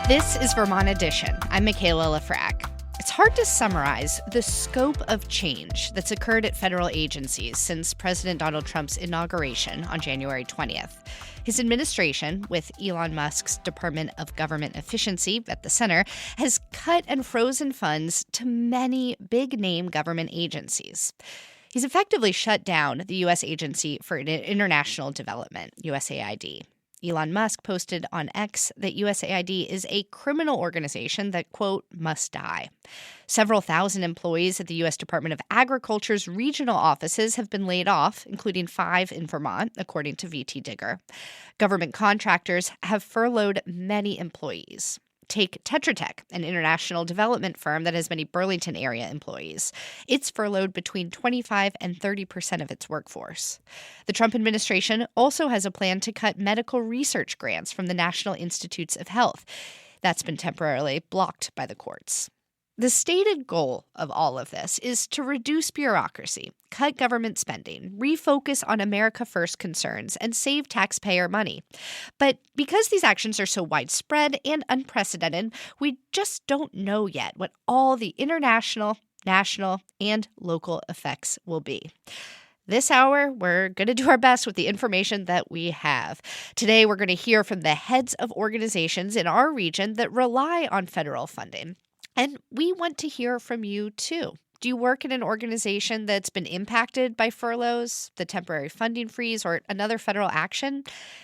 This is Vermont Edition. I'm Michaela Lafrac. It's hard to summarize the scope of change that's occurred at federal agencies since President Donald Trump's inauguration on January 20th. His administration, with Elon Musk's Department of Government Efficiency at the center, has cut and frozen funds to many big-name government agencies. He's effectively shut down the U.S. Agency for International Development, USAID. Elon Musk posted on X that USAID is a criminal organization that, quote, must die. Several thousand employees at the U.S. Department of Agriculture's regional offices have been laid off, including 5 in Vermont, according to VT Digger. Government contractors have furloughed many employees. Take Tetra Tech, an international development firm that has many Burlington area employees. It's furloughed between 25 and 30% of its workforce. The Trump administration also has a plan to cut medical research grants from the National Institutes of Health. That's been temporarily blocked by the courts. The stated goal of all of this is to reduce bureaucracy, cut government spending, refocus on America First concerns, and save taxpayer money. But because these actions are so widespread and unprecedented, we just don't know yet what all the international, national, and local effects will be. This hour, we're going to do our best with the information that we have. Today, we're going to hear from the heads of organizations in our region that rely on federal funding. And we want to hear from you, too. Do you work in an organization that's been impacted by furloughs, the temporary funding freeze, or another federal action?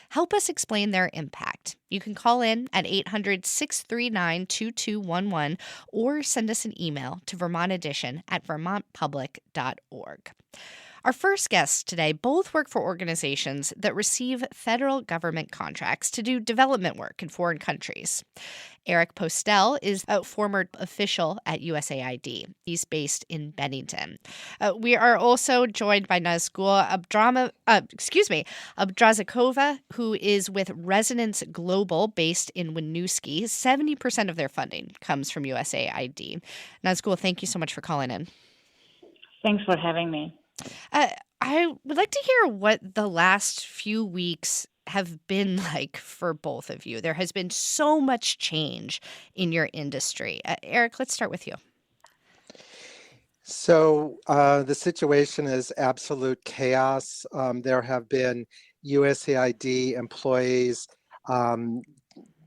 Help us explain their impact. You can call in at 800-639-2211 or send us an email to vermontedition@vermontpublic.org. Our first guests today both work for organizations that receive federal government contracts to do development work in foreign countries. Eric Postel is a former official at USAID. He's based in Bennington. We are also joined by Nazgul Abdrazakova, who is with Resonance Global based in Winooski. 70% of their funding comes from USAID. Nazgul, thank you so much for calling in. Thanks for having me. I would like to hear what the last few weeks have been like for both of you. There has been so much change in your industry. Eric, let's start with you. So the situation is absolute chaos. There have been USAID employees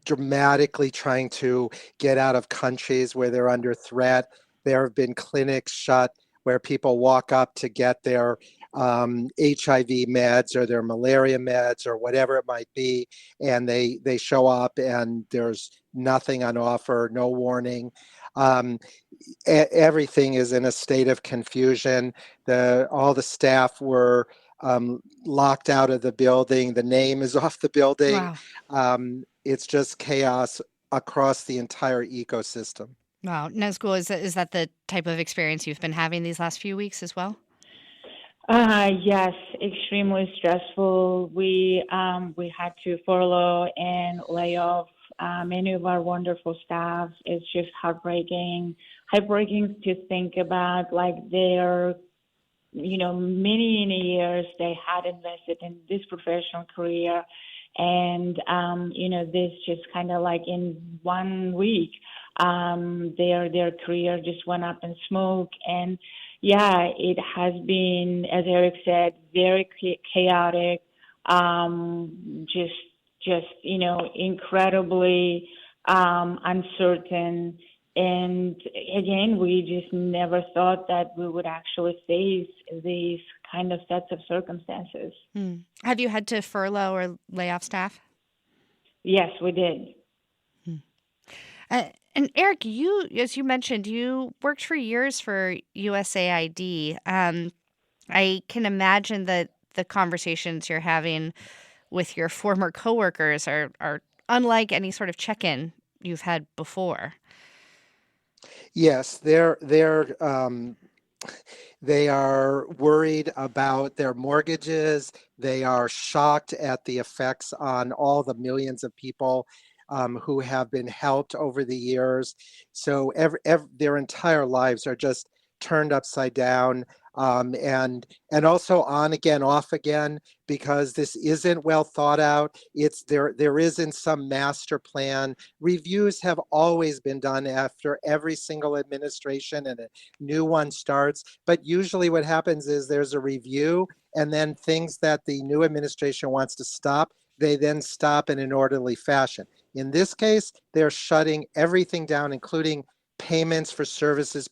dramatically trying to get out of countries where they're under threat. There have been clinics shut where people walk up to get their HIV meds or their malaria meds or whatever it might be, and they show up and there's nothing on offer, no warning. Everything is in a state of confusion. All the staff were locked out of the building. The name is off the building. Wow. It's just chaos across the entire ecosystem. Wow. Nazgul, is that the type of experience you've been having these last few weeks as well? Yes, extremely stressful. We had to furlough and lay off many of our wonderful staff. It's just heartbreaking to think about, like, their, many years they had invested in this professional career. And, this just kind of like in 1 week, their career just went up in smoke. And yeah, it has been, as Eric said, very chaotic, incredibly uncertain. And again, we just never thought that we would actually face these kind of sets of circumstances. Have you had to furlough or lay off staff? Yes, we did. And Eric, you, as you mentioned, you worked for years for USAID. I can imagine that the conversations you're having with your former coworkers are unlike any sort of check-in you've had before. Yes, they are worried about their mortgages. They are shocked at the effects on all the millions of people who have been helped over the years. So their entire lives are just turned upside down. And also on again, off again, because this isn't well thought out. It's there isn't some master plan. Reviews have always been done after every single administration and a new one starts. But usually what happens is there's a review, and then things that the new administration wants to stop, they then stop in an orderly fashion. In this case, they're shutting everything down, including payments for services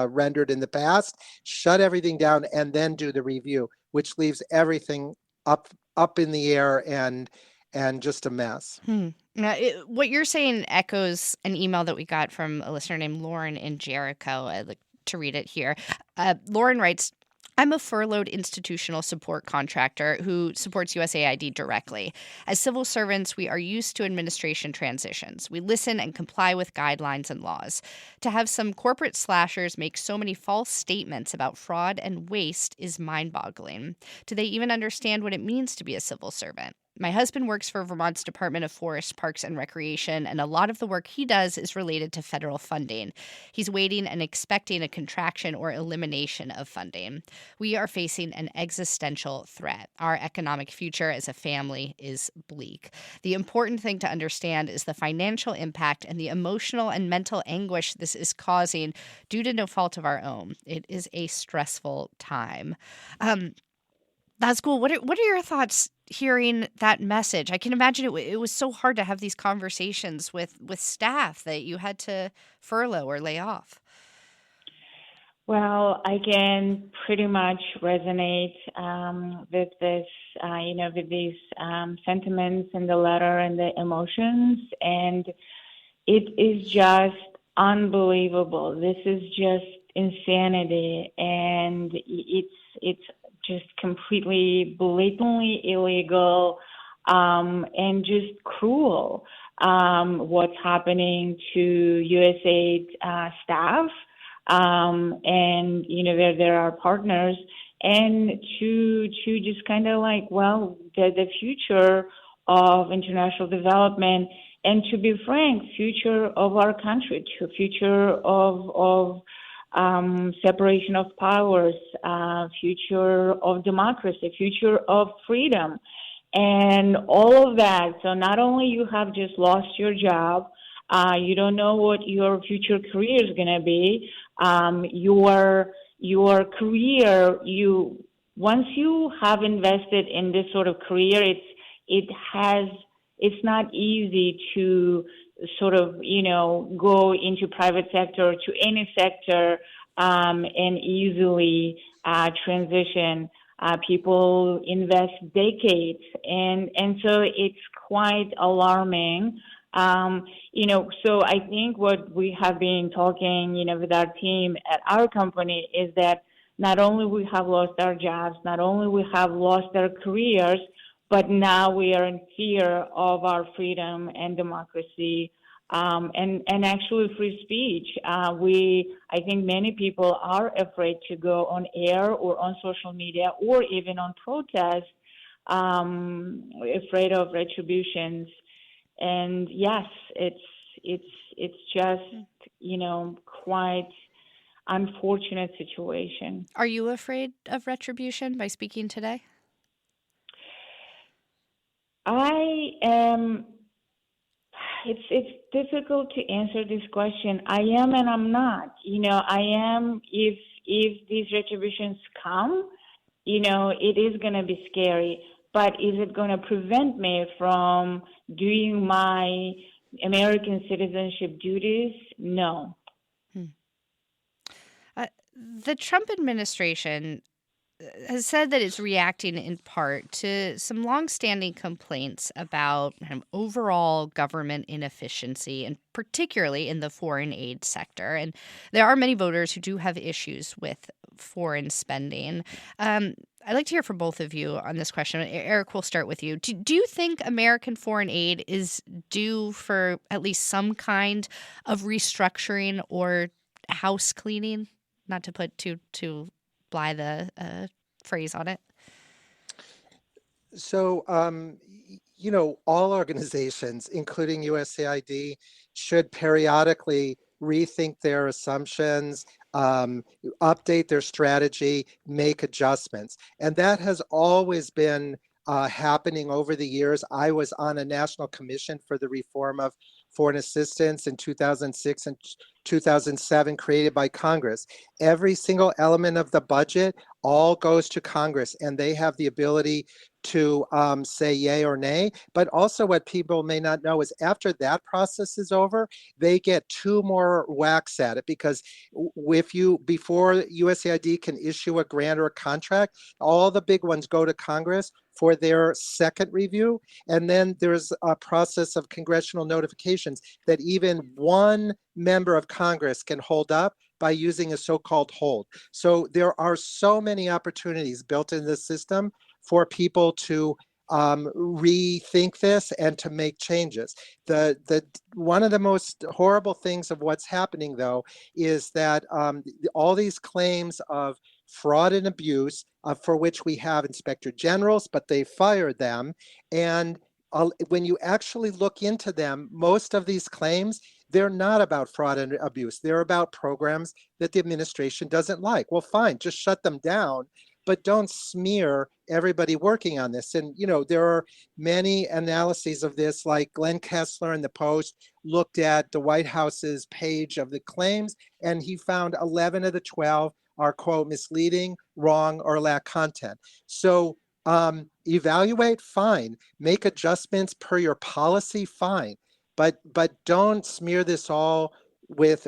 rendered in the past, shut everything down, and then do the review, which leaves everything up in the air and just a mess. Now, what you're saying echoes an email that we got from a listener named Lauren in Jericho. I'd like to read it here. Lauren writes, I'm a furloughed institutional support contractor who supports USAID directly. As civil servants, we are used to administration transitions. We listen and comply with guidelines and laws. To have some corporate slashers make so many false statements about fraud and waste is mind-boggling. Do they even understand what it means to be a civil servant? My husband works for Vermont's Department of Forests, Parks, and Recreation, and a lot of the work he does is related to federal funding. He's waiting and expecting a contraction or elimination of funding. We are facing an existential threat. Our economic future as a family is bleak. The important thing to understand is the financial impact and the emotional and mental anguish this is causing due to no fault of our own. It is a stressful time. That's cool. What are your thoughts hearing that message? I can imagine it was so hard to have these conversations with staff that you had to furlough or lay off. Well, I can pretty much resonate with this, with these sentiments in the letter and the emotions, and it is just unbelievable. This is just insanity, and it's just completely blatantly illegal and just cruel what's happening to USAID staff and there are partners, and to just kind of like, well, the future of international development, and to be frank, future of our country, to future of separation of powers, future of democracy, future of freedom, and all of that. So not only you have just lost your job, you don't know what your future career is going to be. Your career, once you have invested in this sort of career, it's not easy to sort of, go into private sector, to any sector, and easily transition. People invest decades, and so it's quite alarming. So I think what we have been talking, with our team at our company is that not only we have lost our jobs, not only we have lost our careers, but now we are in fear of our freedom and democracy, and actually free speech. I think many people are afraid to go on air or on social media or even on protest, afraid of retributions. And yes, it's just, quite unfortunate situation. Are you afraid of retribution by speaking today? I am. It's difficult to answer this question. I am and I'm not. I am if these retributions come, it is going to be scary. But is it going to prevent me from doing my American citizenship duties? No. The Trump administration has said that it's reacting in part to some longstanding complaints about overall government inefficiency, and particularly in the foreign aid sector. And there are many voters who do have issues with foreign spending. I'd like to hear from both of you on this question. Eric, we'll start with you. Do you think American foreign aid is due for at least some kind of restructuring or house cleaning? Not to put too blithe a phrase on it. So, all organizations, including USAID, should periodically rethink their assumptions, update their strategy, make adjustments. And that has always been happening over the years. I was on a national commission for the reform of foreign assistance in 2006 and 2007, created by Congress. Every single element of the budget all goes to Congress, and they have the ability to say yay or nay. But also what people may not know is after that process is over, they get two more whacks at it, because before USAID can issue a grant or a contract, all the big ones go to Congress for their second review. And then there's a process of congressional notifications that even one member of Congress can hold up by using a so-called hold. So there are so many opportunities built in this system for people to rethink this and to make changes. The one of the most horrible things of what's happening, though, is that all these claims of fraud and abuse, for which we have inspector generals, but they fired them. And when you actually look into them, most of these claims, they're not about fraud and abuse. They're about programs that the administration doesn't like. Well, fine, just shut them down, but don't smear everybody working on this. And, there are many analyses of this, like Glenn Kessler in the Post looked at the White House's page of the claims, and he found 11 of the 12 are, quote, misleading, wrong, or lack content. So evaluate, fine. Make adjustments per your policy, fine. But don't smear this all with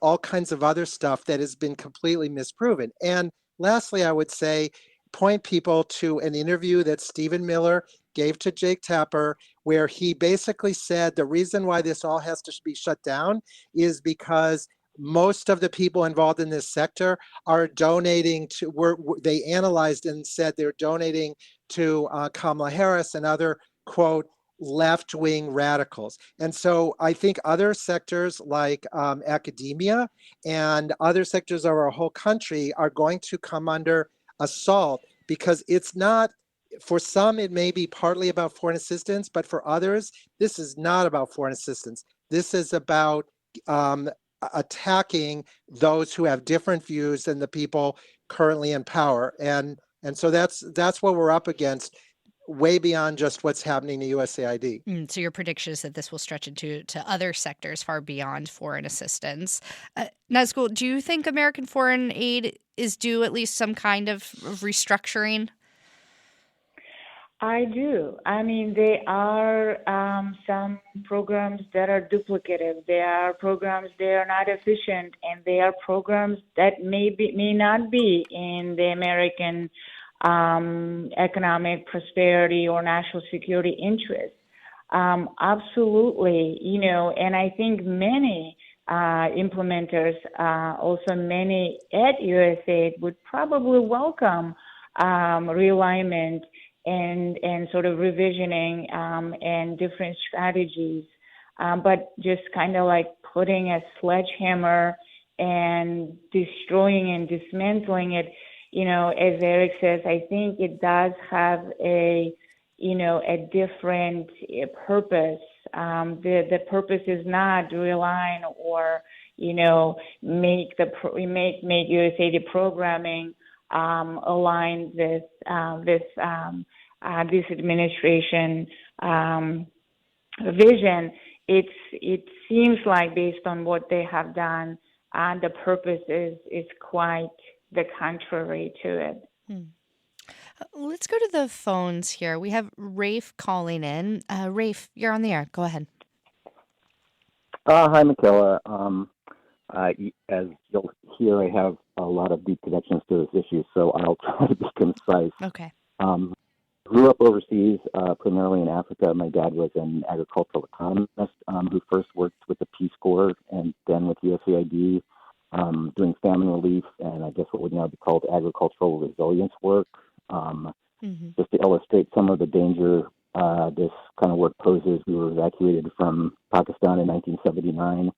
all kinds of other stuff that has been completely misproven. And lastly, I would say, point people to an interview that Stephen Miller gave to Jake Tapper, where he basically said the reason why this all has to be shut down is because most of the people involved in this sector are donating they analyzed and said they're donating to Kamala Harris and other, quote, left-wing radicals. And so I think other sectors like academia and other sectors of our whole country are going to come under assault, because it's not, for some, it may be partly about foreign assistance, but for others, this is not about foreign assistance. This is about attacking those who have different views than the people currently in power. And so that's what we're up against, way beyond just what's happening to USAID. So your prediction is that this will stretch into other sectors far beyond foreign assistance. Nazgul, do you think American foreign aid is due at least some kind of restructuring? I do. I mean, there are some programs that are duplicative. There are programs that are not efficient, and there are programs that may not be in the American economic prosperity or national security interest. Absolutely, and I think many implementers, also many at USAID, would probably welcome realignment and sort of revisioning and different strategies, but just kind of like putting a sledgehammer and destroying and dismantling it, as Eric says, I think it does have a different purpose. The purpose is not realign or make USAID programming aligned with this administration vision. It seems like, based on what they have done, the purpose is quite the contrary to it. Let's go to the phones here. We have Rafe calling in. Rafe, you're on the air. Go ahead. Hi, Michaela. As you'll hear, I have a lot of deep connections to this issue, so I'll try to be concise. Okay. Grew up overseas, primarily in Africa. My dad was an agricultural economist who first worked with the Peace Corps and then with USAID, doing famine relief and I guess what would now be called agricultural resilience work. Just to illustrate some of the danger this kind of work poses, we were evacuated from Pakistan in 1979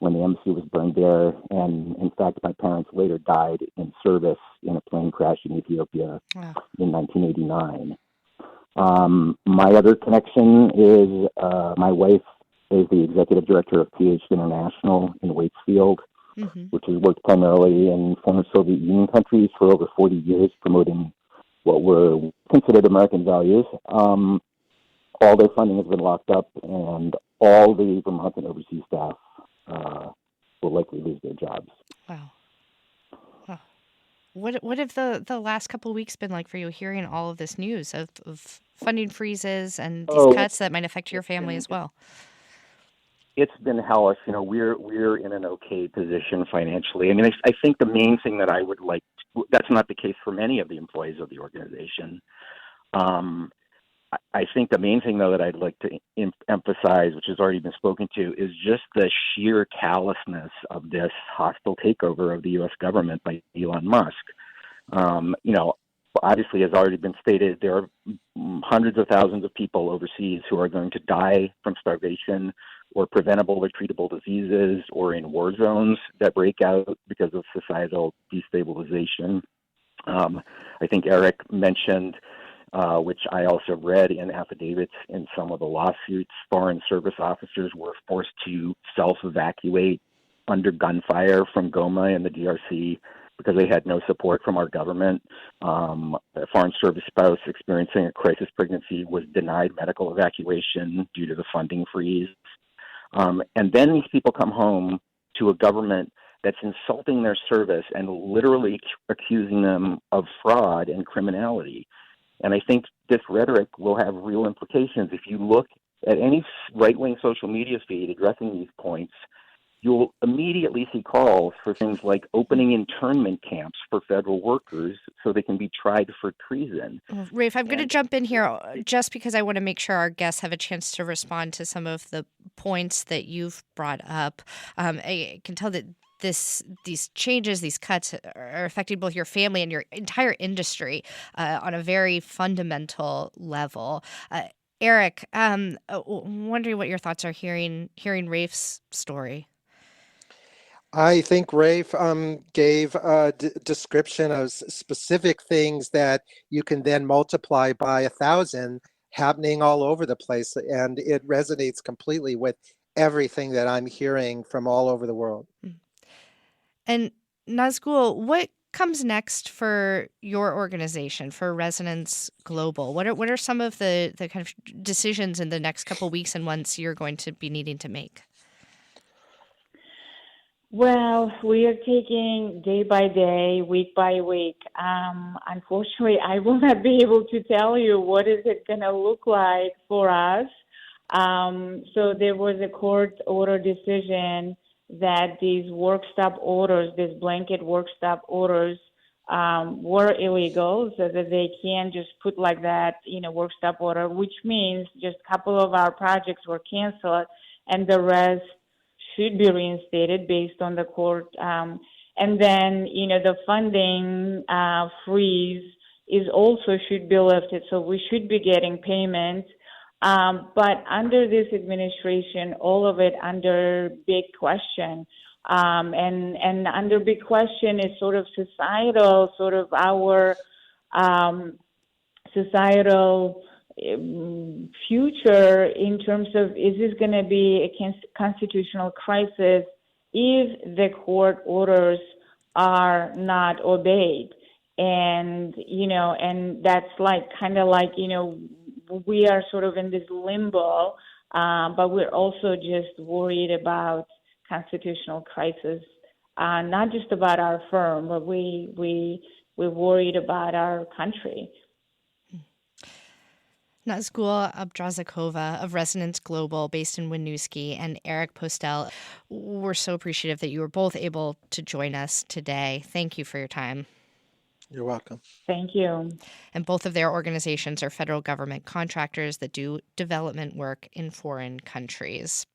when the embassy was burned there. And in fact, my parents later died in service in a plane crash in Ethiopia in 1989. My other connection is my wife is the executive director of PH International in Waitsfield, Mm-hmm. which has worked primarily in former Soviet Union countries for over 40 years, promoting what were considered American values. All their funding has been locked up, and all the Vermont and overseas staff will likely lose their jobs. Wow. Wow. What have the last couple of weeks been like for you, hearing all of this news of funding freezes and these cuts that might affect your family as well? It's been hellish. You know, we're in an okay position financially. I mean, I think the main thing that I would like, that's not the case for many of the employees of the organization. I think the main thing, though, that I'd like to emphasize, which has already been spoken to, is just the sheer callousness of this hostile takeover of the U.S. government by Elon Musk. You know, obviously, as already been stated, there are hundreds of thousands of people overseas who are going to die from starvation or preventable or treatable diseases or in war zones that break out because of societal destabilization. I think Eric mentioned, which I also read in affidavits in some of the lawsuits, foreign service officers were forced to self-evacuate under gunfire from Goma in the DRC because they had no support from our government. A foreign service spouse experiencing a crisis pregnancy was denied medical evacuation due to the funding freeze. And then these people come home to a government that's insulting their service and literally accusing them of fraud and criminality. And I think this rhetoric will have real implications. If you look at any right-wing social media feed addressing these points, you'll immediately see calls for things like opening internment camps for federal workers so they can be tried for treason. Rafe, I'm going to jump in here just because I want to make sure our guests have a chance to respond to some of the points that you've brought up. I can tell that these changes, these cuts are affecting both your family and your entire industry on a very fundamental level. Eric, wondering what your thoughts are hearing Rafe's story. I think Rafe gave a description of specific things that you can then multiply by 1,000 happening all over the place. And it resonates completely with everything that I'm hearing from all over the world. And Nazgul, what comes next for your organization, for Resonance Global? What are some of the kind of decisions in the next couple of weeks and months you're going to be needing to make? Well, we are taking day by day, week by week. Unfortunately, I will not be able to tell you what is it going to look like for us. So there was a court order decision that these work stop orders, these blanket work stop orders, were illegal, so that they can't just put like that, work stop order, which means just a couple of our projects were canceled and the rest should be reinstated based on the court. And then, the funding freeze is also should be lifted, so we should be getting payment. But under this administration, all of it under big question. And under big question is sort of societal, sort of our societal future in terms of, is this going to be a constitutional crisis if the court orders are not obeyed? And, and that's kind of like, we are sort of in this limbo, but we're also just worried about constitutional crisis, not just about our firm, but we're worried about our country. Nazgul Abdrazakova of Resonance Global, based in Winooski, and Eric Postel, we're so appreciative that you were both able to join us today. Thank you for your time. You're welcome. Thank you. And both of their organizations are federal government contractors that do development work in foreign countries.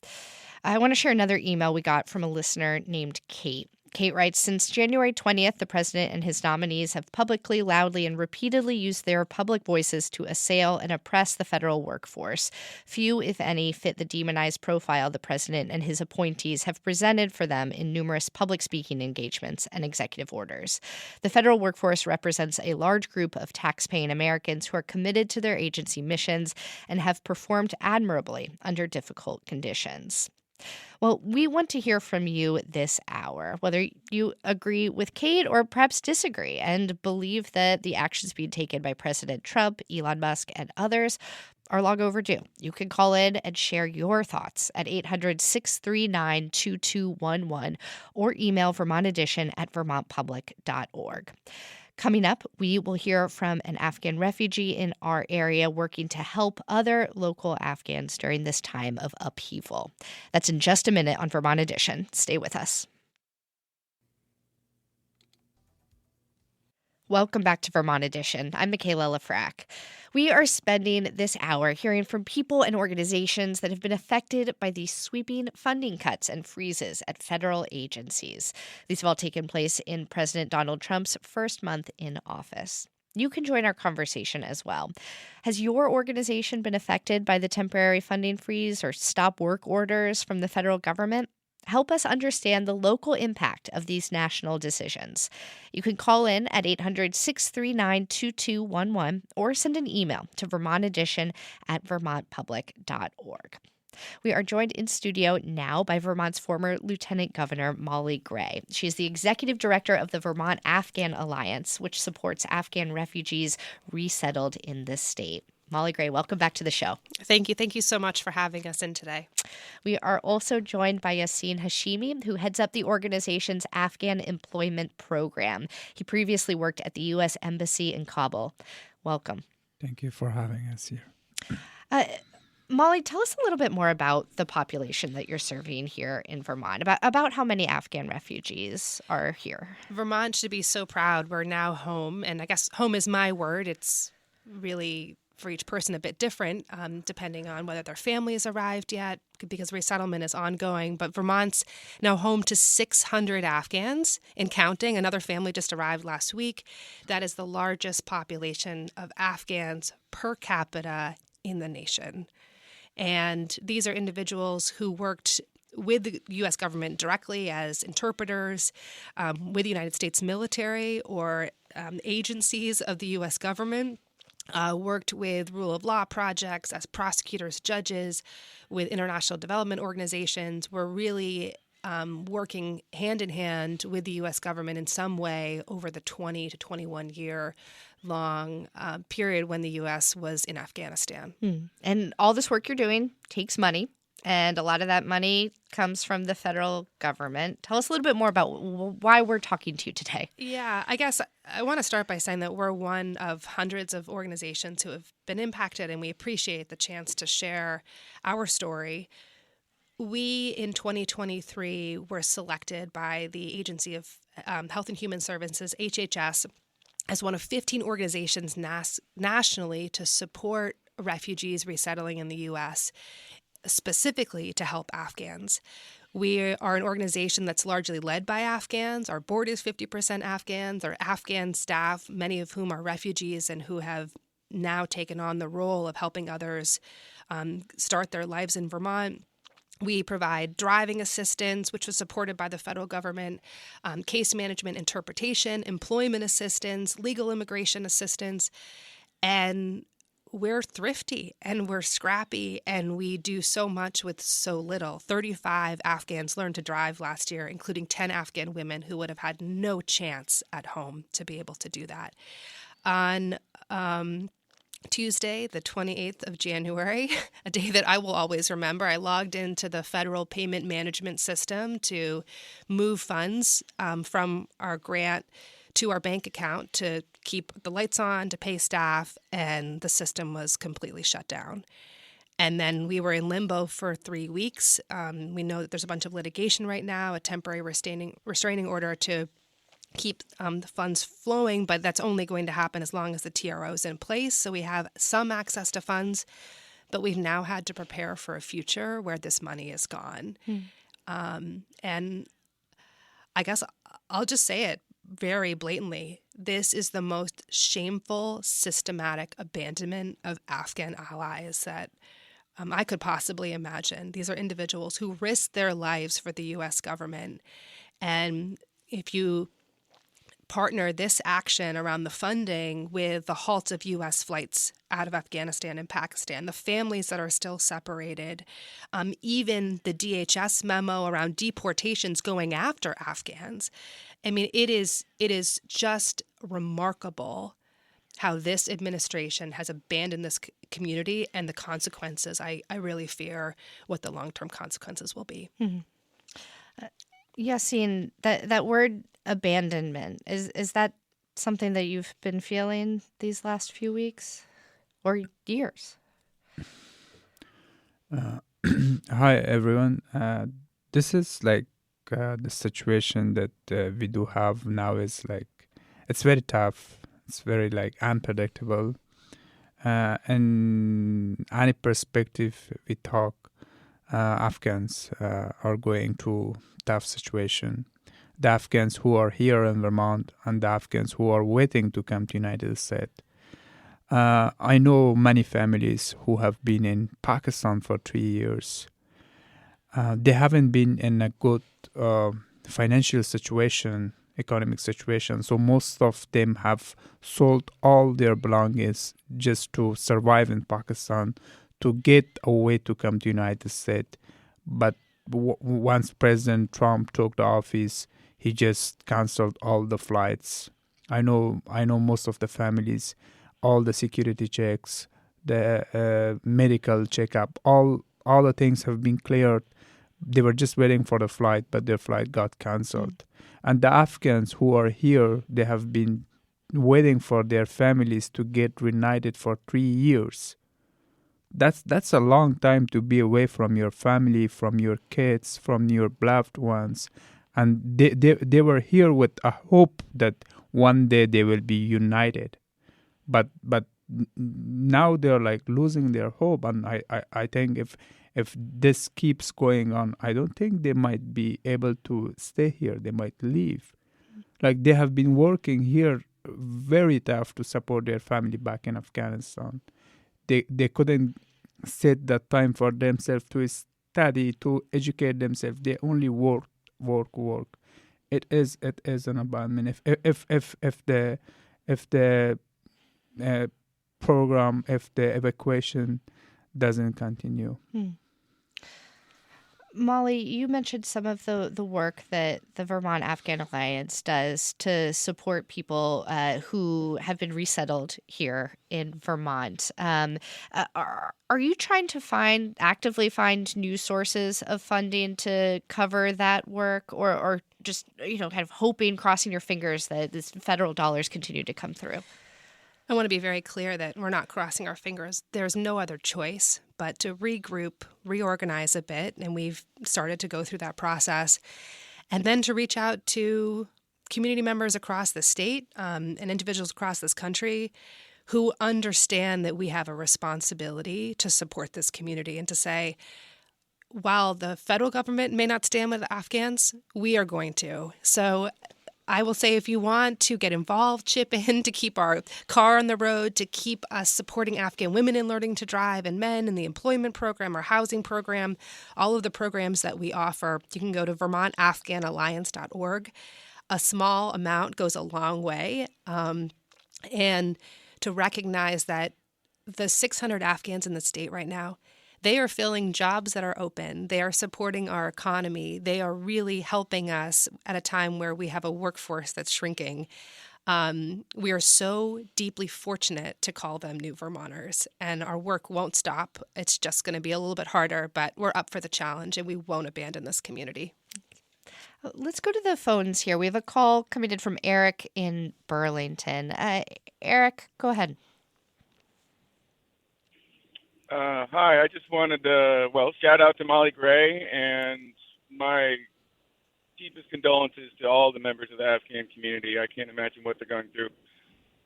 I want to share another email we got from a listener named Kate. Kate writes, since January 20th, the president and his nominees have publicly, loudly, and repeatedly used their public voices to assail and oppress the federal workforce. Few, if any, fit the demonized profile the president and his appointees have presented for them in numerous public speaking engagements and executive orders. The federal workforce represents a large group of tax-paying Americans who are committed to their agency missions and have performed admirably under difficult conditions. Well, we want to hear from you this hour, whether you agree with Kate or perhaps disagree and believe that the actions being taken by President Trump, Elon Musk, and others are long overdue. You can call in and share your thoughts at 800-639-2211 or email vermontedition@vermontpublic.org. Coming up, we will hear from an Afghan refugee in our area working to help other local Afghans during this time of upheaval. That's in just a minute on Vermont Edition. Stay with us. Welcome back to Vermont Edition. I'm Michaela Lafrac. We are spending this hour hearing from people and organizations that have been affected by these sweeping funding cuts and freezes at federal agencies. These have all taken place in President Donald Trump's first month in office. You can join our conversation as well. Has your organization been affected by the temporary funding freeze or stop work orders from the federal government? Help us understand the local impact of these national decisions. You can call in at 800-639-2211 or send an email to vermontedition@vermontpublic.org. We are joined in studio now by Vermont's former Lieutenant Governor Molly Gray. She is the executive director of the Vermont Afghan Alliance, which supports Afghan refugees resettled in this state. Molly Gray, welcome back to the show. Thank you. Thank you so much for having us in today. We are also joined by Yassine Hashimi, who heads up the organization's Afghan Employment Program. He previously worked at the U.S. Embassy in Kabul. Welcome. Thank you for having us here. Molly, tell us a little bit more about the population that you're serving here in Vermont, about how many Afghan refugees are here. Vermont should be so proud. We're now home, and I guess home is my word. It's really for each person a bit different, depending on whether their family has arrived yet, because resettlement is ongoing. But Vermont's now home to 600 Afghans and counting. Another family just arrived last week. That is the largest population of Afghans per capita in the nation. And these are individuals who worked with the U.S. government directly as interpreters, with the United States military or agencies of the U.S. government. Worked with rule of law projects as prosecutors, judges, with international development organizations. We're really working hand in hand with the U.S. government in some way over the 20 to 21 year long period when the U.S. was in Afghanistan. And all this work you're doing takes money. And a lot of that money comes from the federal government. Tell us a little bit more about why we're talking to you today. Yeah, I guess I want to start by saying that we're one of hundreds of organizations who have been impacted, and we appreciate the chance to share our story. We, in 2023, were selected by the Agency of Health and Human Services, HHS, as one of 15 organizations nationally to support refugees resettling in the U.S., specifically to help Afghans. We are an organization that's largely led by Afghans. Our board is 50% Afghans. Our Afghan staff, many of whom are refugees and who have now taken on the role of helping others start their lives in Vermont. We provide driving assistance, which was supported by the federal government, case management interpretation, employment assistance, legal immigration assistance, and we're thrifty and we're scrappy and we do so much with so little. 35 Afghans learned to drive last year, including 10 Afghan women who would have had no chance at home to be able to do that. On Tuesday, the 28th of January, a day that I will always remember, I logged into the federal payment management system to move funds from our grant to our bank account to keep the lights on, to pay staff, and the system was completely shut down. And then we were in limbo for 3 weeks. We know that there's a bunch of litigation right now, a temporary restraining order to keep the funds flowing, but that's only going to happen as long as the TRO is in place. So we have some access to funds, but we've now had to prepare for a future where this money is gone. And I guess I'll just say it very blatantly. This is the most shameful, systematic abandonment of Afghan allies that I could possibly imagine. These are individuals who risked their lives for the U.S. government. And if you partner this action around the funding with the halt of U.S. flights out of Afghanistan and Pakistan, the families that are still separated, even the DHS memo around deportations going after Afghans. I mean, it is just remarkable how this administration has abandoned this community, and the consequences. I really fear what the long-term consequences will be. Mm-hmm. Yassine, that word abandonment, is that something that you've been feeling these last few weeks or years? Hi, everyone. This is like the situation that we do have now is like, it's very tough. It's very like unpredictable. In any perspective we talk, Afghans are going through tough situation. The Afghans who are here in Vermont and the Afghans who are waiting to come to United States. I know many families who have been in Pakistan for 3 years. They haven't been in a good financial situation, economic situation. So most of them have sold all their belongings just to survive in Pakistan, to get a way to come to United States. But once President Trump took the office, he just canceled all the flights. I know most of the families, all the security checks, the medical checkup, all the things have been cleared. They were just waiting for the flight, but their flight got canceled. And the Afghans who are here, they have been waiting for their families to get reunited for 3 years. That's a long time to be away from your family, from your kids, from your loved ones. And they were here with a hope that one day they will be united. But now they're like losing their hope. And I think if this keeps going on, I don't think they might be able to stay here. They might leave. Like they have been working here very tough to support their family back in Afghanistan. They couldn't set that time for themselves to study, to educate themselves. They only work. It is an abandonment. If the program, if the evacuation doesn't continue. Molly, you mentioned some of the work that the Vermont Afghan Alliance does to support people who have been resettled here in Vermont. Are you trying to actively find new sources of funding to cover that work, or just kind of hoping, crossing your fingers that these federal dollars continue to come through? I want to be very clear that we're not crossing our fingers. There's no other choice but to regroup, reorganize a bit, and we've started to go through that process, and then to reach out to community members across the state and individuals across this country who understand that we have a responsibility to support this community and to say, while the federal government may not stand with the Afghans, we are going to. So I will say, if you want to get involved, chip in to keep our car on the road, to keep us supporting Afghan women in learning to drive and men in the employment program or housing program, all of the programs that we offer, you can go to vermontafghanalliance.org. A small amount goes a long way. And to recognize that the 600 Afghans in the state right now, they are filling jobs that are open. They are supporting our economy. They are really helping us at a time where we have a workforce that's shrinking. We are so deeply fortunate to call them New Vermonters, and our work won't stop. It's just going to be a little bit harder, but we're up for the challenge, and we won't abandon this community. Let's go to the phones here. We have a call coming in from Eric in Burlington. Eric, go ahead. Hi, I just wanted to, shout out to Molly Gray and my deepest condolences to all the members of the Afghan community. I can't imagine what they're going through.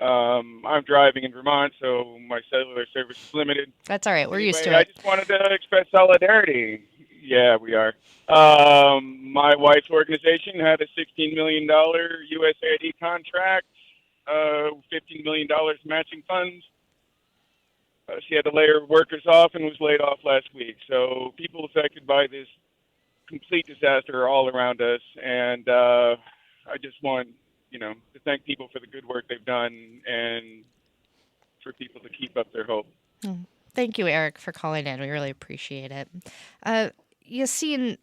I'm driving in Vermont, so my cellular service is limited. That's all right. We're used to it. I just wanted to express solidarity. Yeah, we are. My wife's organization had a $16 million USAID contract, $15 million matching funds. She had to lay her workers off and was laid off last week. So people affected by this complete disaster are all around us. And I just want, to thank people for the good work they've done and for people to keep up their hope. Thank you, Eric, for calling in. We really appreciate it. Yassine,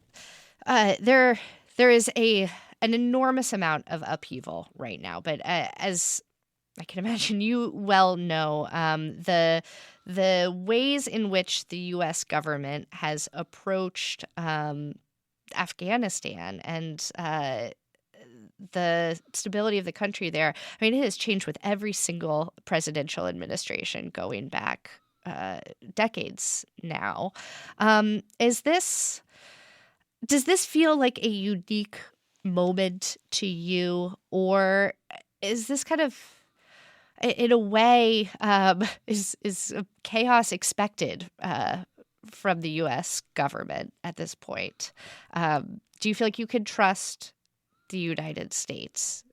there is an enormous amount of upheaval right now, but as I can imagine you well know, the ways in which the U.S. government has approached Afghanistan and the stability of the country there, I mean, it has changed with every single presidential administration going back decades now. Does this feel like a unique moment to you, or is this kind of, in a way, is chaos expected from the U.S. government at this point? Do you feel like you can trust the United States?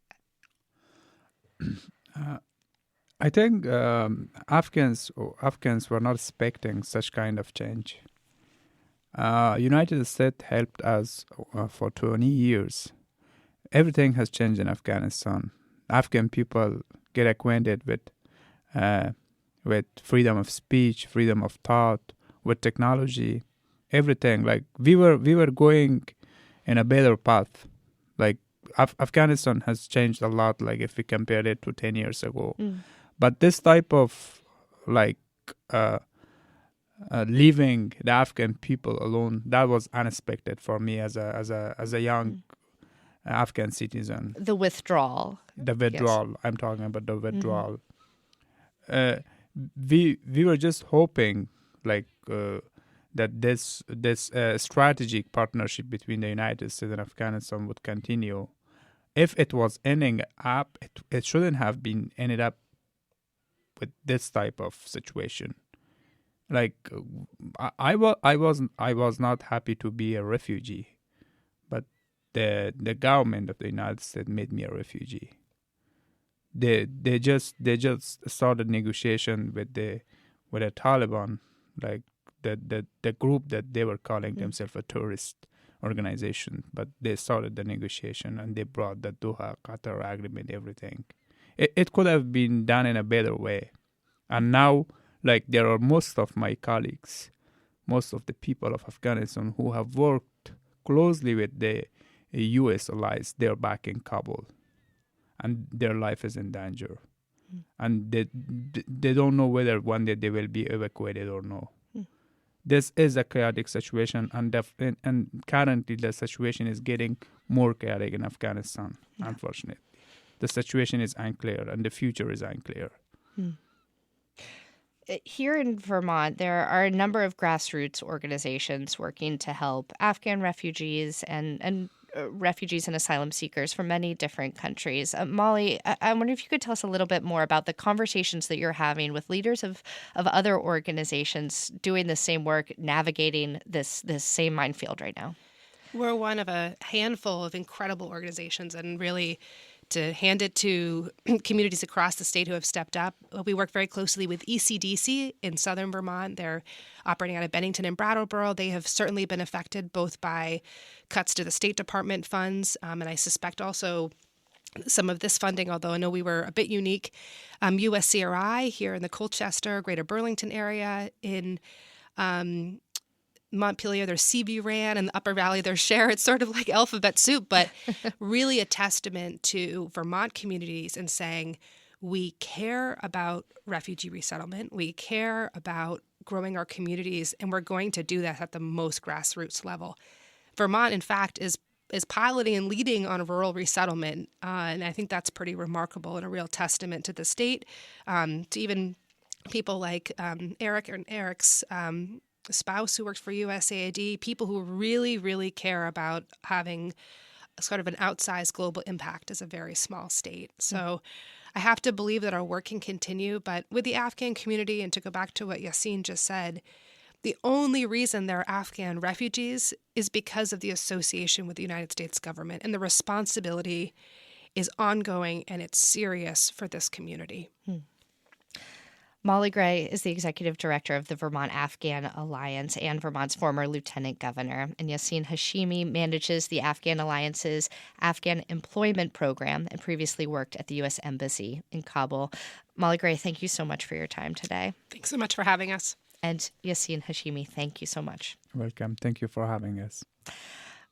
I think Afghans were not expecting such kind of change. United States helped us for 20 years. Everything has changed in Afghanistan. Afghan people get acquainted with freedom of speech, freedom of thought, with technology, everything. Like we were going in a better path. Like Afghanistan has changed a lot. Like if we compare it to 10 years ago. But this type of leaving the Afghan people alone, that was unexpected for me as a young Afghan citizen. The withdrawal. Yes. I'm talking about the withdrawal. We were just hoping that this strategic partnership between the United States and Afghanistan would continue. If it was ending up, it shouldn't have been ended up with this type of situation. Like I was not happy to be a refugee, but the government of the United States made me a refugee. They just started negotiation with the Taliban, like the group that they were calling themselves a terrorist organization, but they started the negotiation and they brought the Doha Qatar agreement, everything. It could have been done in a better way. And now, like, there are most of my colleagues, most of the people of Afghanistan who have worked closely with the U.S. allies, they're back in Kabul. And their life is in danger. And they don't know whether one day they will be evacuated or no. This is a chaotic situation, and currently the situation is getting more chaotic in Afghanistan, unfortunately. The situation is unclear, and the future is unclear. Here in Vermont, there are a number of grassroots organizations working to help Afghan refugees and refugees and asylum seekers from many different countries. Molly, I wonder if you could tell us a little bit more about the conversations that you're having with leaders of other organizations doing the same work, navigating this same minefield right now. We're one of a handful of incredible organizations, and really to hand it to communities across the state who have stepped up. We work very closely with ECDC in southern Vermont. They're operating out of Bennington and Brattleboro. They have certainly been affected both by cuts to the State Department funds, and I suspect also some of this funding, although I know we were a bit unique. USCRI here in the Colchester, Greater Burlington area, in Montpelier, there's CB-RAN, and the Upper Valley, there's SHARE. It's sort of like alphabet soup, but really a testament to Vermont communities and saying, we care about refugee resettlement, we care about growing our communities, and we're going to do that at the most grassroots level. Vermont, in fact, is piloting and leading on rural resettlement, and I think that's pretty remarkable and a real testament to the state, to even people like Eric and Eric's spouse who works for USAID, people who really, really care about having sort of an outsized global impact as a very small state. So I have to believe that our work can continue, but with the Afghan community, and to go back to what Yassine just said, The only reason they're Afghan refugees is because of the association with the United States government, and the responsibility is ongoing and it's serious for this community. Molly Gray is the executive director of the Vermont Afghan Alliance and Vermont's former lieutenant governor. And Yassine Hashimi manages the Afghan Alliance's Afghan Employment Program and previously worked at the U.S. Embassy in Kabul. Molly Gray, thank you so much for your time today. Thanks so much for having us. And Yassine Hashimi, thank you so much. Welcome. Thank you for having us.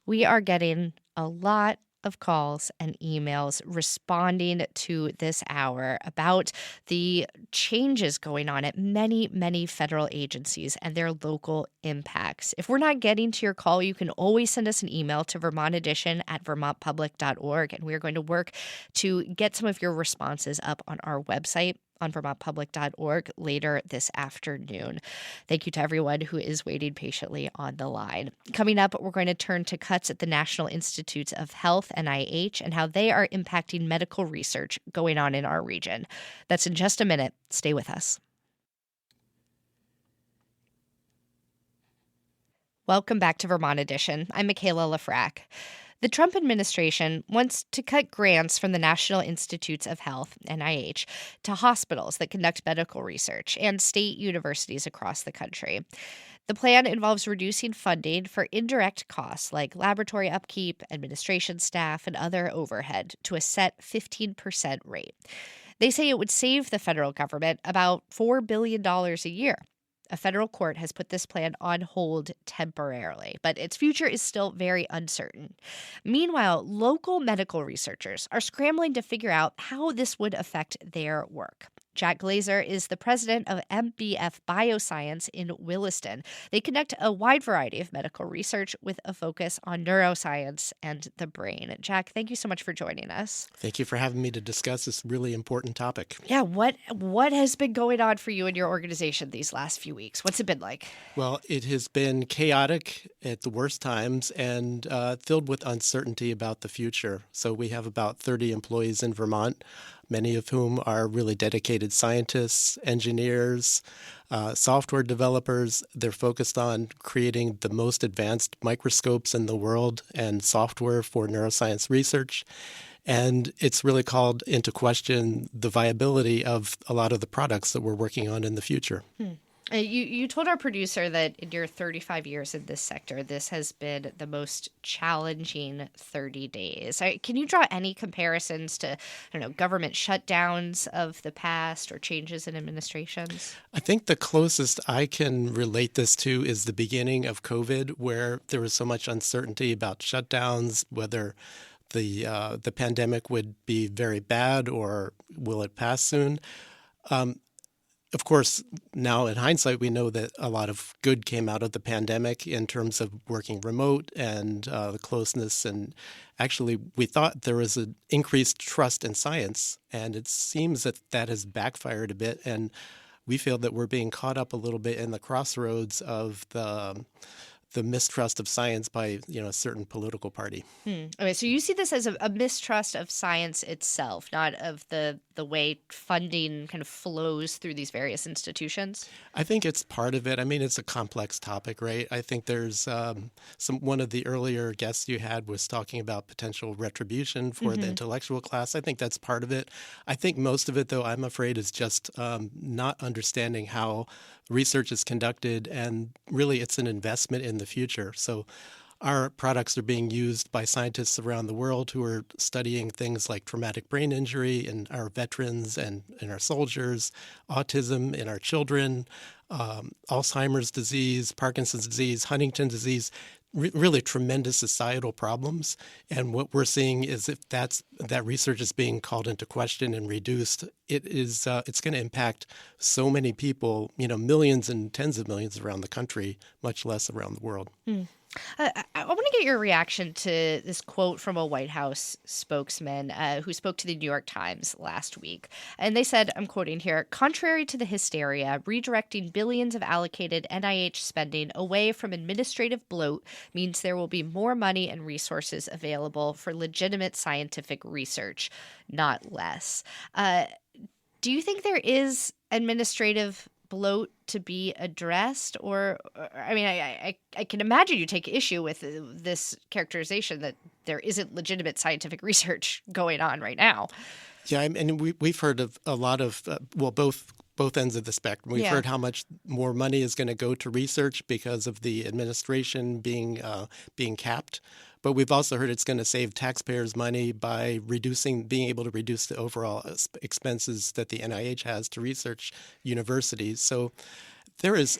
We are getting a lot of calls and emails responding to this hour about the changes going on at many, many federal agencies and their local impacts. If we're not getting to your call, you can always send us an email to vermontedition@vermontpublic.org, and we're going to work to get some of your responses up on our website on vermontpublic.org later this afternoon. Thank you to everyone who is waiting patiently on the line. Coming up, we're going to turn to cuts at the National Institutes of Health, NIH, and how they are impacting medical research going on in our region. That's in just a minute. Stay with us. Welcome back to Vermont Edition. I'm Michaela Lafrac. The Trump administration wants to cut grants from the National Institutes of Health, NIH, to hospitals that conduct medical research and state universities across the country. The plan involves reducing funding for indirect costs like laboratory upkeep, administration staff, and other overhead to a set 15% rate. They say it would save the federal government about $4 billion a year. A federal court has put this plan on hold temporarily, but its future is still very uncertain. Meanwhile, local medical researchers are scrambling to figure out how this would affect their work. Jack Glazer is the president of MBF Bioscience in Williston. They conduct a wide variety of medical research with a focus on neuroscience and the brain. Jack, thank you so much for joining us. Thank you for having me to discuss this really important topic. Yeah, what has been going on for you and your organization these last few weeks? What's it been like? Well, it has been chaotic at the worst times and filled with uncertainty about the future. So we have about 30 employees in Vermont, many of whom are really dedicated scientists, engineers, software developers. They're focused on creating the most advanced microscopes in the world and software for neuroscience research. And it's really called into question the viability of a lot of the products that we're working on in the future. You told our producer that in your 35 years in this sector, this has been the most challenging 30 days. Can you draw any comparisons to, government shutdowns of the past or changes in administrations? I think the closest I can relate this to is the beginning of COVID, where there was so much uncertainty about shutdowns, whether the pandemic would be very bad or will it pass soon. Of course, now in hindsight, we know that a lot of good came out of the pandemic in terms of working remote and the closeness. And actually, we thought there was an increased trust in science, and it seems that that has backfired a bit. And we feel that we're being caught up a little bit in the crossroads of the mistrust of science by a certain political party. Okay, so you see this as a mistrust of science itself, not of the way funding kind of flows through these various institutions? I think it's part of it. I mean, it's a complex topic, right? I think there's one of the earlier guests you had was talking about potential retribution for the intellectual class. I think that's part of it. I think most of it, though, I'm afraid is just not understanding how research is conducted, and really it's an investment in the future. So our products are being used by scientists around the world who are studying things like traumatic brain injury in our veterans and in our soldiers, autism in our children, Alzheimer's disease, Parkinson's disease, Huntington's disease, really tremendous societal problems. And what we're seeing is if that research is being called into question and reduced, it's going to impact so many people, millions and tens of millions around the country, much less around the world. I want to get your reaction to this quote from a White House spokesman who spoke to the New York Times last week. And they said, I'm quoting here, "Contrary to the hysteria, redirecting billions of allocated NIH spending away from administrative bloat means there will be more money and resources available for legitimate scientific research, not less." Do you think there is administrative bloat to be addressed? Or I mean, I can imagine you take issue with this characterization that there isn't legitimate scientific research going on right now. Yeah, and we've heard of a lot of, both ends of the spectrum. We've heard how much more money is going to go to research because of the administration being capped. But we've also heard it's going to save taxpayers money by being able to reduce the overall expenses that the NIH has to research universities. So there's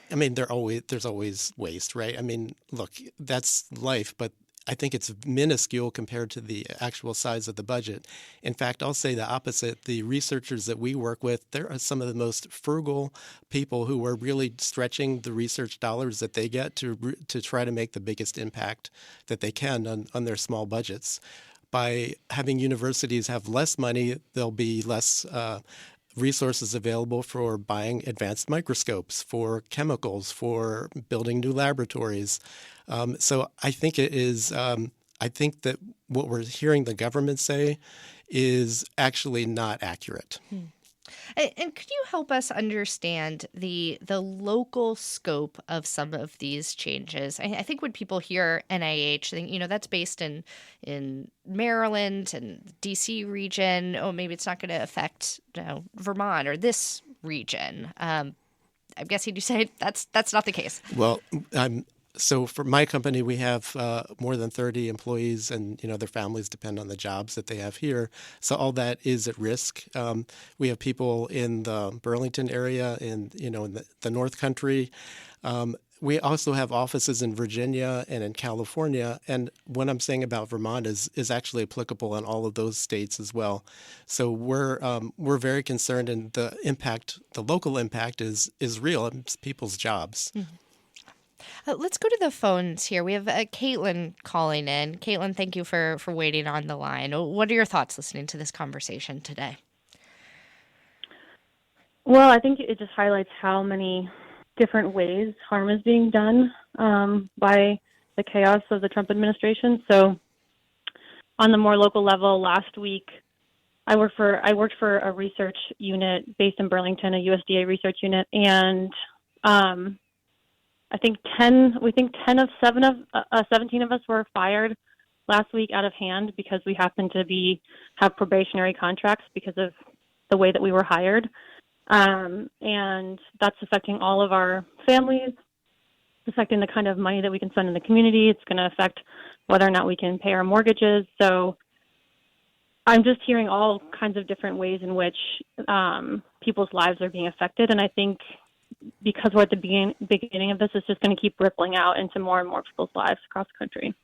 always waste, right? I mean, look, that's life, but I think it's minuscule compared to the actual size of the budget. In fact, I'll say the opposite. The researchers that we work with, there are some of the most frugal people who are really stretching the research dollars that they get to try to make the biggest impact that they can on their small budgets. By having universities have less money, there'll be less resources available for buying advanced microscopes, for chemicals, for building new laboratories. So I think it is. I think that what we're hearing the government say is actually not accurate. And could you help us understand the local scope of some of these changes? I think when people hear NIH, think, that's based in Maryland and DC region. Oh, maybe it's not going to affect Vermont or this region. I'm guessing you say that's not the case. Well, so for my company, we have more than 30 employees, and their families depend on the jobs that they have here. So all that is at risk. We have people in the Burlington area, in the North Country. We also have offices in Virginia and in California. And what I'm saying about Vermont is actually applicable in all of those states as well. So we're very concerned, and the local impact is real. It's people's jobs. Mm-hmm. Let's go to the phones here. We have Caitlin calling in. Caitlin, thank you for waiting on the line. What are your thoughts listening to this conversation today? Well, I think it just highlights how many different ways harm is being done by the chaos of the Trump administration. So on the more local level, last week, I worked for a research unit based in Burlington, a USDA research unit, and I think 10 of 17 of us were fired last week out of hand because we happened to have probationary contracts because of the way that we were hired. And that's affecting all of our families, affecting the kind of money that we can spend in the community. It's going to affect whether or not we can pay our mortgages. So I'm just hearing all kinds of different ways in which people's lives are being affected. And I think because we're at the beginning of this, it's just going to keep rippling out into more and more people's lives across the country.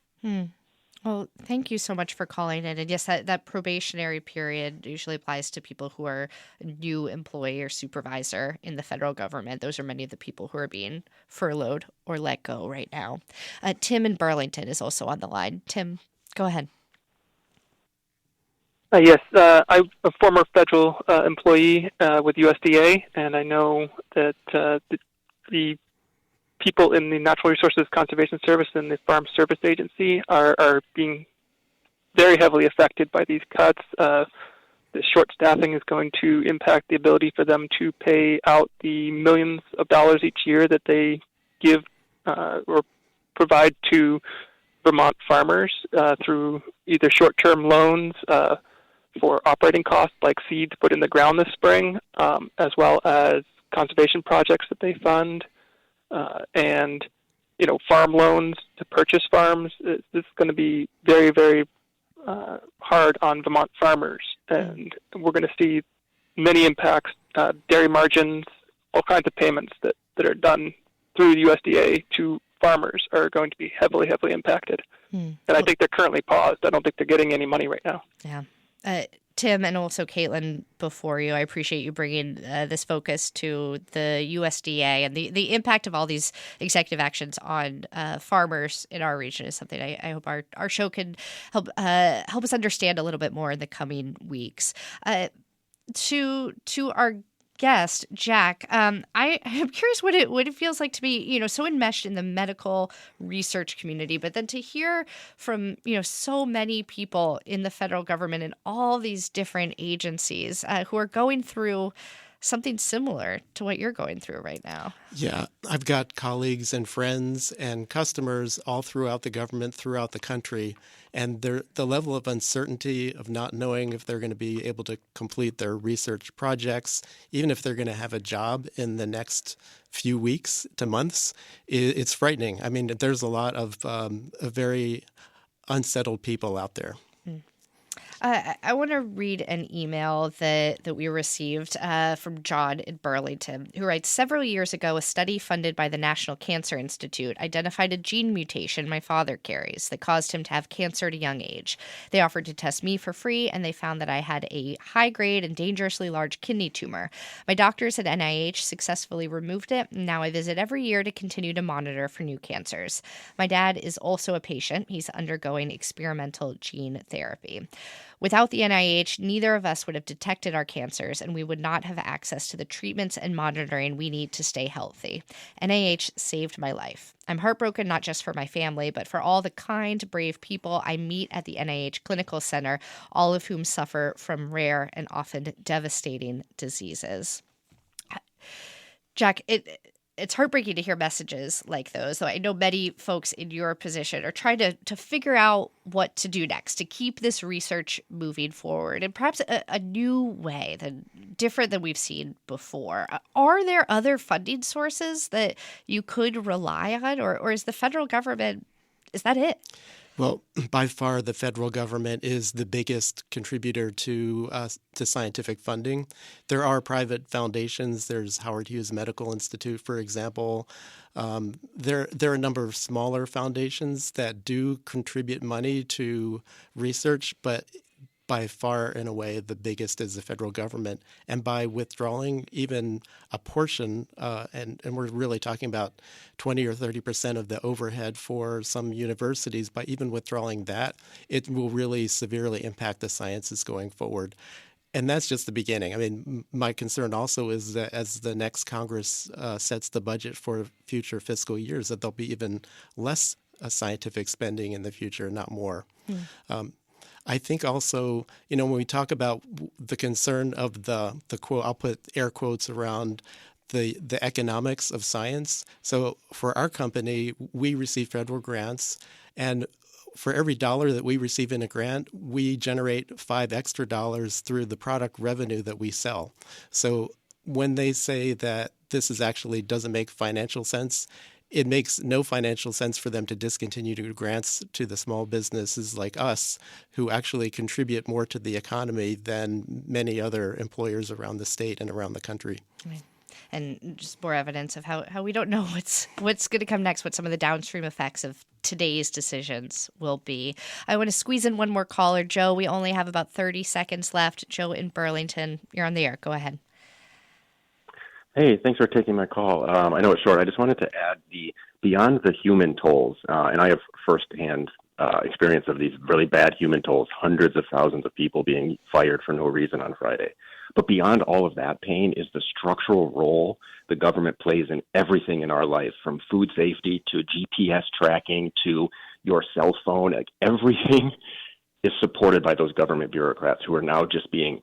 Well, thank you so much for calling in. And yes, that probationary period usually applies to people who are a new employee or supervisor in the federal government. Those are many of the people who are being furloughed or let go right now. Tim in Burlington is also on the line. Tim, go ahead. Yes, I'm a former federal employee with USDA, and I know that the people in the Natural Resources Conservation Service and the Farm Service Agency are being very heavily affected by these cuts. The short staffing is going to impact the ability for them to pay out the millions of dollars each year that they give or provide to Vermont farmers through either short-term loans for operating costs like seeds put in the ground this spring, as well as conservation projects that they fund, and farm loans to purchase farms. This is going to be very, very hard on Vermont farmers, and we're going to see many impacts, dairy margins, all kinds of payments that are done through the USDA to farmers are going to be heavily, heavily impacted. And I think they're currently paused. I don't think they're getting any money right now. Yeah. Tim and also Caitlin before you, I appreciate you bringing this focus to the USDA, and the impact of all these executive actions on farmers in our region is something I hope our show can help us understand a little bit more in the coming weeks. To our guest, Jack, I am curious what it feels like to be, so enmeshed in the medical research community, but then to hear from, so many people in the federal government and all these different agencies who are going through something similar to what you're going through right now. Yeah, I've got colleagues and friends and customers all throughout the government, throughout the country, and the level of uncertainty of not knowing if they're going to be able to complete their research projects, even if they're going to have a job in the next few weeks to months, it's frightening. I mean, there's a lot of very unsettled people out there. I want to read an email that we received from John in Burlington, who writes, several years ago, a study funded by the National Cancer Institute identified a gene mutation my father carries that caused him to have cancer at a young age. They offered to test me for free, and they found that I had a high-grade and dangerously large kidney tumor. My doctors at NIH successfully removed it, and now I visit every year to continue to monitor for new cancers. My dad is also a patient. He's undergoing experimental gene therapy. Without the NIH, neither of us would have detected our cancers, and we would not have access to the treatments and monitoring we need to stay healthy. NIH saved my life. I'm heartbroken not just for my family, but for all the kind, brave people I meet at the NIH Clinical Center, all of whom suffer from rare and often devastating diseases. Jack, it's heartbreaking to hear messages like those, though I know many folks in your position are trying to figure out what to do next to keep this research moving forward in perhaps a new way, different than we've seen before. Are there other funding sources that you could rely on, or is the federal government, is that it? Well, by far, the federal government is the biggest contributor to scientific funding. There are private foundations. There's Howard Hughes Medical Institute, for example. There are a number of smaller foundations that do contribute money to research, but by far and away the biggest is the federal government. And by withdrawing even a portion, and we're really talking about 20 or 30% of the overhead for some universities, by even withdrawing that, it will really severely impact the sciences going forward. And that's just the beginning. I mean, my concern also is that as the next Congress sets the budget for future fiscal years, that there'll be even less scientific spending in the future, not more. I think also, when we talk about the concern of the quote, I'll put air quotes around the economics of science. So for our company, we receive federal grants, and for every dollar that we receive in a grant, we generate $5 extra through the product revenue that we sell. So when they say that this actually doesn't make financial sense, it makes no financial sense for them to discontinue grants to the small businesses like us who actually contribute more to the economy than many other employers around the state and around the country. Right. And just more evidence of how we don't know what's going to come next, what some of the downstream effects of today's decisions will be. I want to squeeze in one more caller. Joe, we only have about 30 seconds left. Joe in Burlington, you're on the air. Go ahead. Hey, thanks for taking my call. I know it's short. I just wanted to add beyond the human tolls, and I have firsthand experience of these really bad human tolls, hundreds of thousands of people being fired for no reason on Friday. But beyond all of that pain is the structural role the government plays in everything in our life, from food safety to GPS tracking to your cell phone. Like, everything is supported by those government bureaucrats who are now just being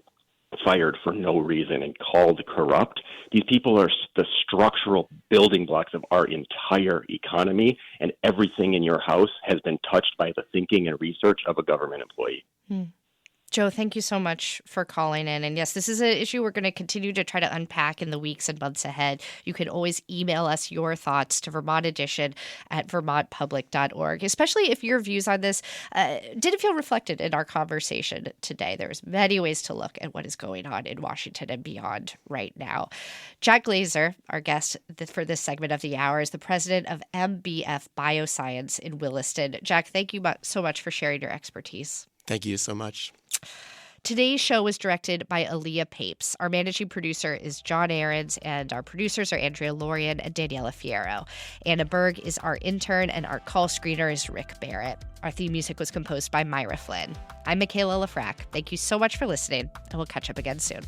fired for no reason and called corrupt. These people are the structural building blocks of our entire economy, and everything in your house has been touched by the thinking and research of a government employee. Joe, thank you so much for calling in. And yes, this is an issue we're going to continue to try to unpack in the weeks and months ahead. You can always email us your thoughts to vermontedition@vermontpublic.org, especially if your views on this didn't feel reflected in our conversation today. There's many ways to look at what is going on in Washington and beyond right now. Jack Glazer, our guest for this segment of the hour, is the president of MBF Bioscience in Williston. Jack, thank you so much for sharing your expertise. Thank you so much. Today's show was directed by Aaliyah Papes. Our managing producer is John Ahrens, and our producers are Andrea Lorian and Daniela Fierro. Anna Berg is our intern, and our call screener is Rick Barrett. Our theme music was composed by Myra Flynn. I'm Michaela Lafrac. Thank you so much for listening, and we'll catch up again soon.